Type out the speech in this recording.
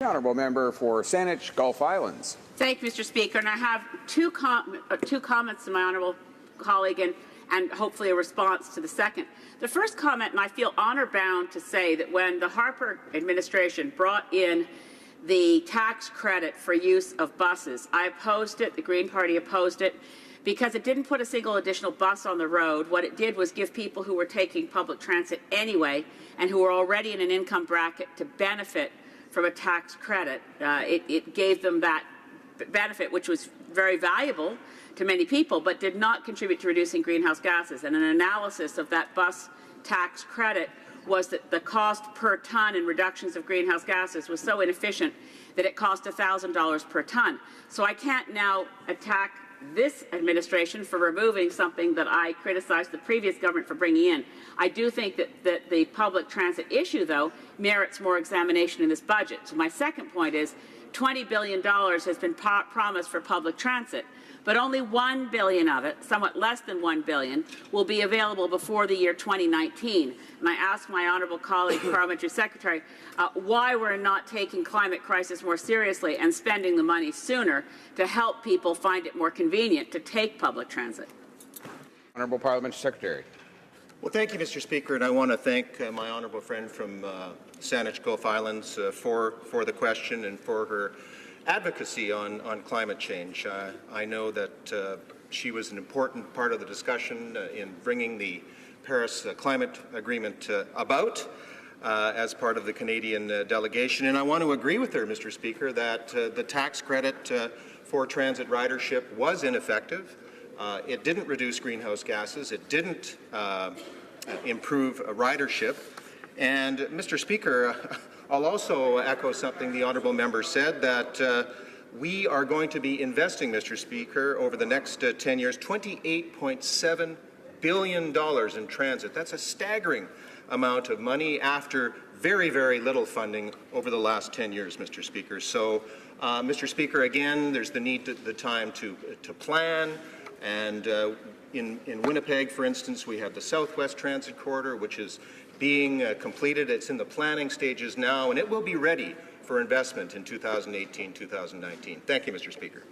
Honourable member for Saanich Gulf Islands. Thank you, Mr. Speaker. And I have two comments to my honourable colleague and hopefully a response to the second. The first comment, and I feel honour-bound to say that when the Harper administration brought in the tax credit for use of buses, I opposed it, the Green Party opposed it, because it didn't put a single additional bus on the road. What it did was give people who were taking public transit anyway and who were already in an income bracket to benefit from a tax credit. It gave them that benefit, which was very valuable to many people, but did not contribute to reducing greenhouse gases. And an analysis of that bus tax credit was that the cost per ton in reductions of greenhouse gases was so inefficient that it cost $1,000 per ton. So I can't now attack this administration for removing something that I criticized the previous government for bringing in. I do think that the public transit issue, though, merits more examination in this budget. So my second point is $20 billion has been promised for public transit, but only $1 billion of it, somewhat less than $1 billion, will be available before the year 2019. And I ask my honourable colleague, Parliamentary Secretary, why we're not taking climate crisis more seriously and spending the money sooner to help people find it more convenient to take public transit. Honourable Parliamentary Secretary. Well, thank you, Mr. Speaker, and I want to thank my honourable friend from Saanich Gulf Islands for the question and for her advocacy on climate change. I know that she was an important part of the discussion in bringing the Paris Climate Agreement about as part of the Canadian delegation, and I want to agree with her, Mr. Speaker, that the tax credit for transit ridership was ineffective. It didn't reduce greenhouse gases. It didn't improve ridership. And, Mr. Speaker, I'll also echo something the honourable member said, that we are going to be investing, Mr. Speaker, over the next 10 years, $28.7 billion in transit. That's a staggering amount of money after very, very little funding over the last 10 years, Mr. Speaker. So, Mr. Speaker, again, there's the time to plan. And in Winnipeg, for instance, we have the Southwest Transit Corridor, which is being completed. It's in the planning stages now, and it will be ready for investment in 2018-2019. Thank you, Mr. Speaker.